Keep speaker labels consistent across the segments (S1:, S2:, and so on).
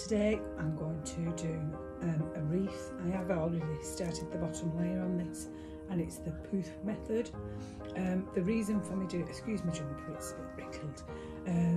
S1: Today I'm going to do a wreath. I have already started the bottom layer on this, and it's the poof method. The reason for me doing, excuse me jumper, it's a bit wrinkled.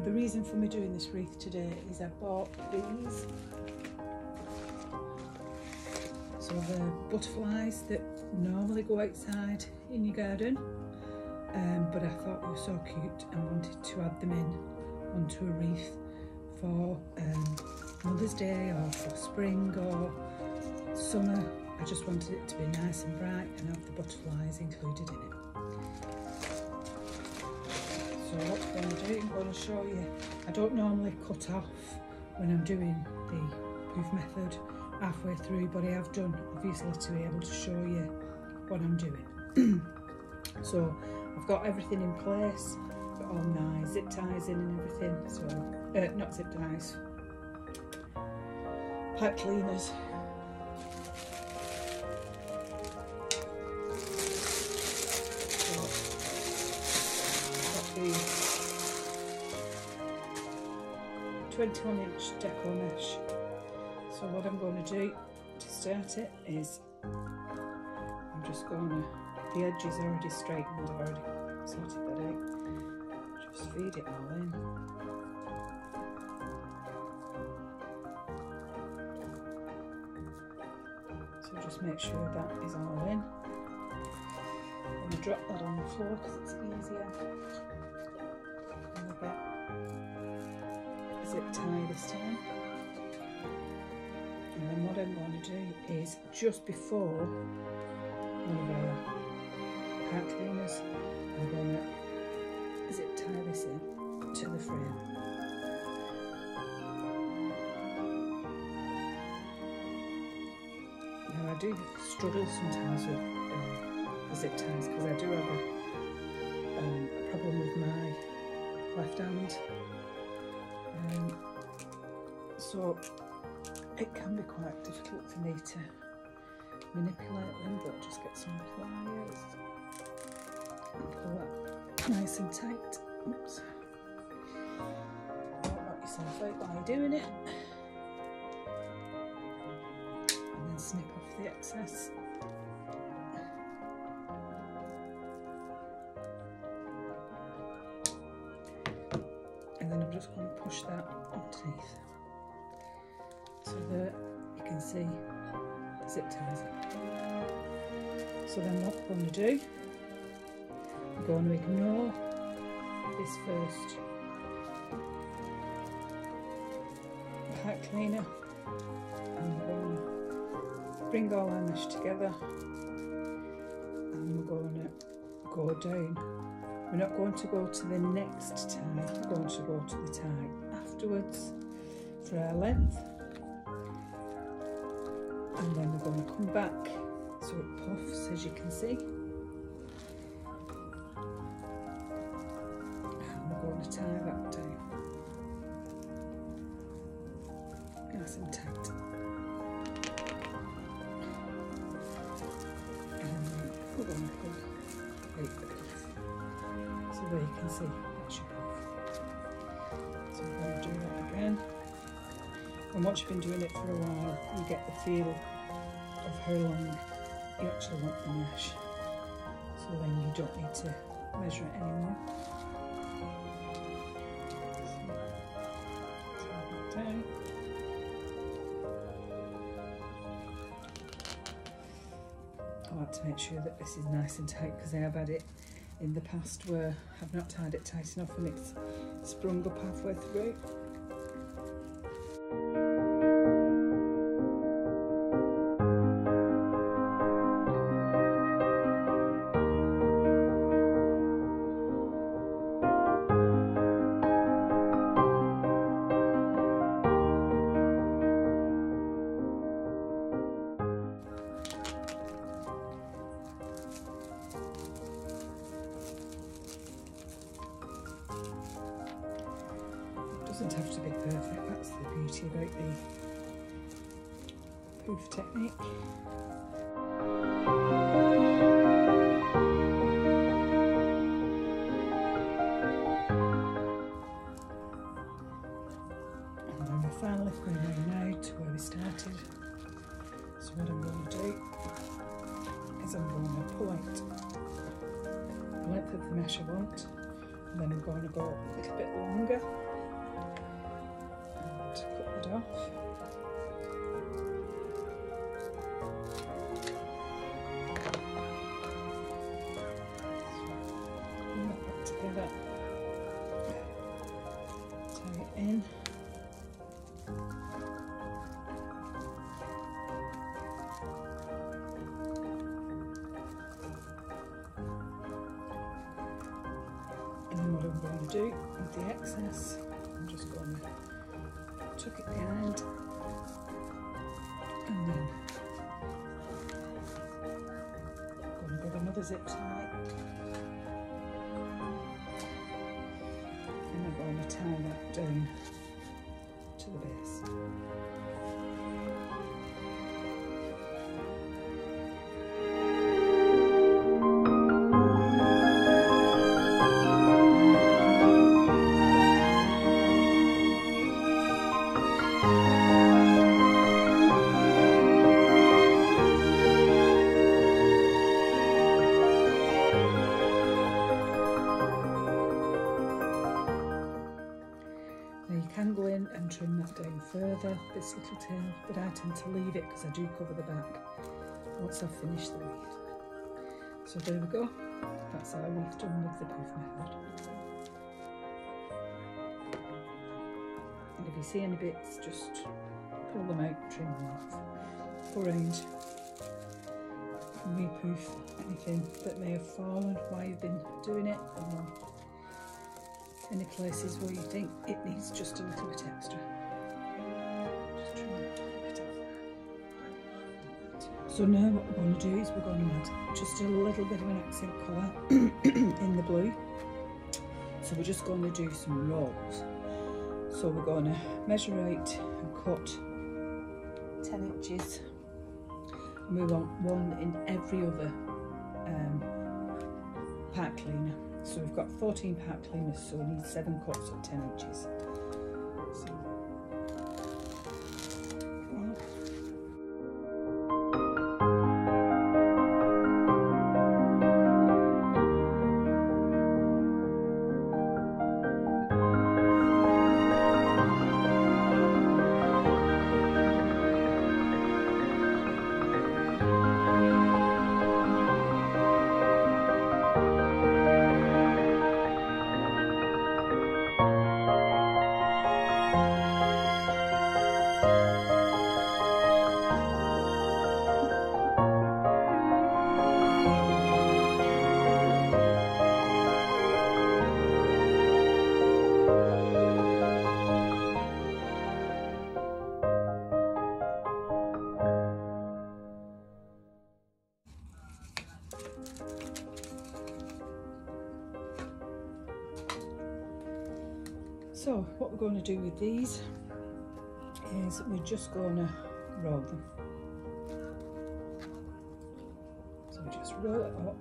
S1: The reason for me doing this wreath today is I bought these. So the butterflies that normally go outside in your garden, but I thought they were so cute and wanted to add them in onto a wreath for Mother's Day or for spring or summer. I just wanted it to be nice and bright and have the butterflies included in it. So what I'm going to do, I'm going to show you. I don't normally cut off when I'm doing the poof method halfway through, but I have done obviously to be able to show you what I'm doing. So I've got everything in place, got all my zip ties in and everything. So not zip ties, pipe cleaners. So got the 21-inch Deco mesh. So what I'm going to do to start it is I'm just going to, the edge is already straightened, I've already sorted that out. Just feed it all in. So just make sure that is all in. I'm going to drop that on the floor because it's easier. And I get a zip tie this time. And then what I'm going to do is just before one of our pipe cleaners, I'm going to zip tie this in to the frame. Now I do struggle sometimes with the zip ties because I do have a problem with my left hand. So it can be quite difficult for me to manipulate them, but just get some pliers and pull that nice and tight. Oops. Don't knock yourself out while you're doing it. And then snip off the excess. And then I'm just going to push that underneath, so that you can see the zip ties. So then what we're going to do, we're going to ignore this first pipe cleaner, and we're going to bring all our mesh together, and we're going to go down. We're not going to go to the next tie, we're going to go to the tie afterwards for our length. And then we're going to come back so it puffs, as you can see. And we're going to tie that down. Nice and tight. And we're going to pull right the puff. So there you can see that's your puff. So we're going to do that again. And once you've been doing it for a while, you get the feel of how long you actually want the mesh. So then you don't need to measure it anymore. So down. I like to make sure that this is nice and tight because I have had it in the past where I've not tied it tight enough and it's sprung up halfway through. Doesn't have to be perfect, that's the beauty about the poof technique. And then we're finally going now to where we started. So what I'm going to do is I'm going to pull out the length of the mesh I want, and then I'm going to go a little bit longer and cut that off. Bring that back together, tie it in. And then what I'm going to do with the excess, I'm just going to tuck it behind, and then I'm going to grab another zip tie, and I'm going to tie that down to the base. Now you can go in and trim that down further, this little tail, but I tend to leave it because I do cover the back once I've finished the wreath. So there we go, that's our wreath done with the poof method. And if you see any bits, just pull them out, trim them off. Go around, re-poof anything that may have fallen while you've been doing it, or any places where you think it needs just a little bit extra. Just trim it a bit off. So now what we're going to do is we're going to add just a little bit of an accent colour in the blue. So we're just going to do some rolls. So we're going to measure out and cut 10 inches. And we want one in every other part cleaner. So we've got 14 part cleaners, so we need 7 cuts of 10 inches. So, So what we're going to do with these is we're just going to roll them. So we just roll it up,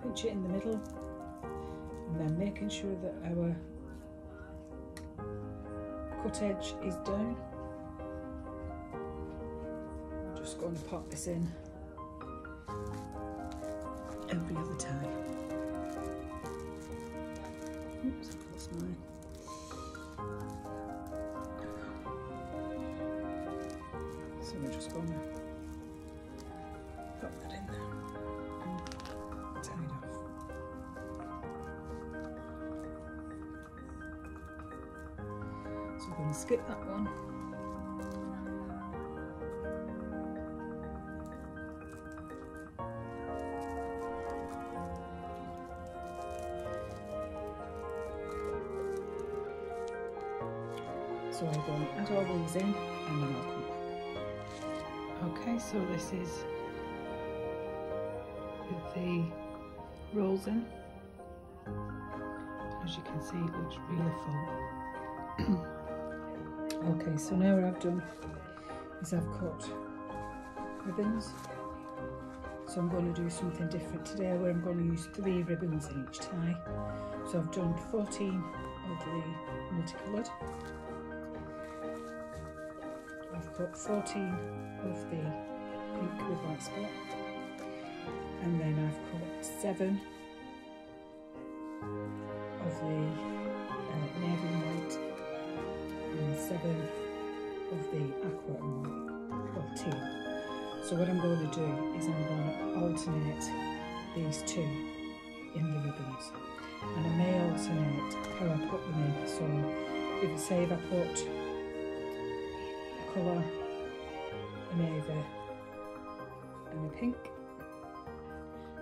S1: pinch it in the middle, and then making sure that our cut edge is down. I'm just going to pop this in every other tie. Oops, I've lost mine. So we're just going to pop that in there and tie it off. So we're going to skip that one. So I'll go and add all these in and then I'll come back. Okay, so this is with the rolls in. As you can see, it looks really full. Okay, so now what I've done is I've cut ribbons. So I'm going to do something different today where I'm going to use 3 ribbons in each tie. So I've done 14 of the multicoloured. put 14 of the pink with white spot, and then I've cut 7 of the navy and white, and 7 of the aqua and white, or teal. So what I'm going to do is I'm going to alternate these two in the ribbons, and I may alternate how I put them in. So if I put a colour, a navy and a pink,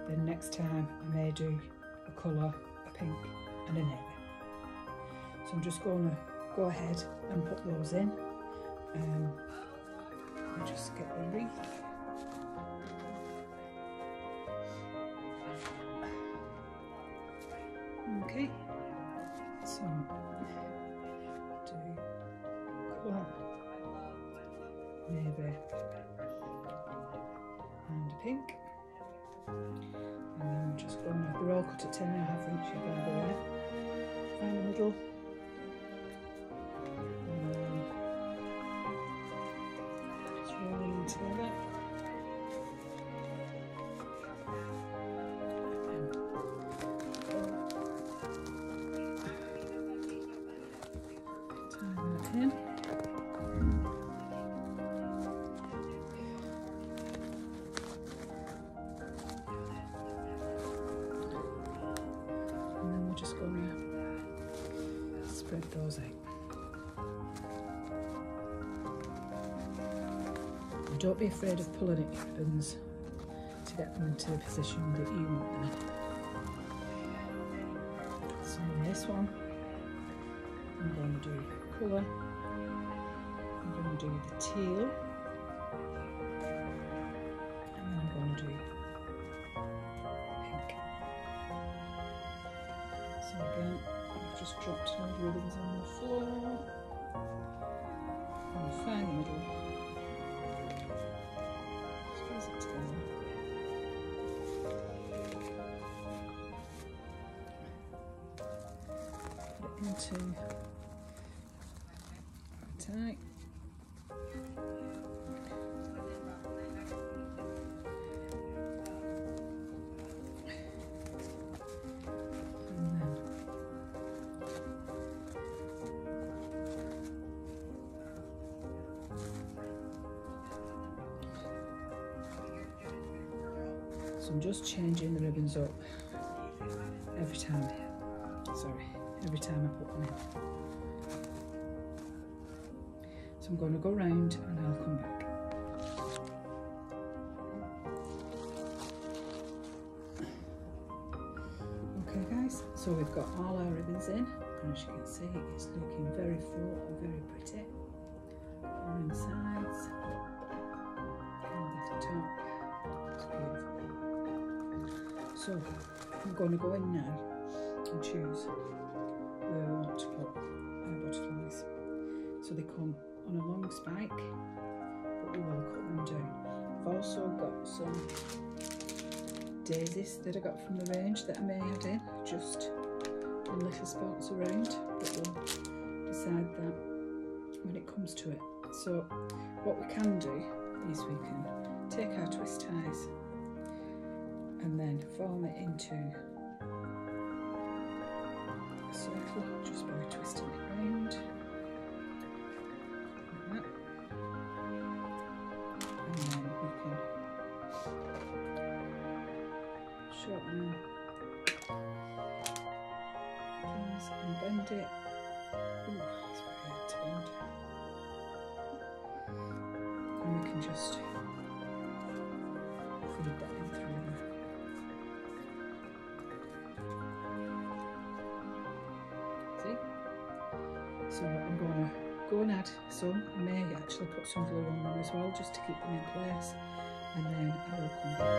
S1: then next time I may do a colour, a pink and a navy. So I'm just going to go ahead and put those in. I'll just get the wreath. Okay, so do colour, navy and a pink, and then we're just going to, they're all cut at 10.5 inches by the way. Find the middle, and then just roll them together. In. And then we're just going to spread those out. And don't be afraid of pulling at your ribbons to get them into the position that you want them. So on this one, I'm going to do colour, I'm going to do the teal, and then I'm going to do pink. So again, I've just dropped all the ribbons on the floor, and find the middle, squeeze it together. Put it into tight. And then so I'm just changing the ribbons up every time I put them in. So I'm going to go round and I'll come back. Okay guys, so we've got all our ribbons in, and as you can see it's looking very full and very pretty. On the sides and at the top, it's beautiful. So I'm going to go in now and choose where I want to put our butterflies. So they come on a long spike, but we will cut them down. I've also got some daisies that I got from the range that I may add in, just in little spots around, but we'll decide that when it comes to it. So what we can do is we can take our twist ties and then form it into a circle just by twisting it round. And then we can shorten things and bend it. Ooh, it's very hard to bend. And we can just feed that in through there. See? So I'm going to go and add some. I may actually put some glue on them as well, just to keep them in place, and then I will come back.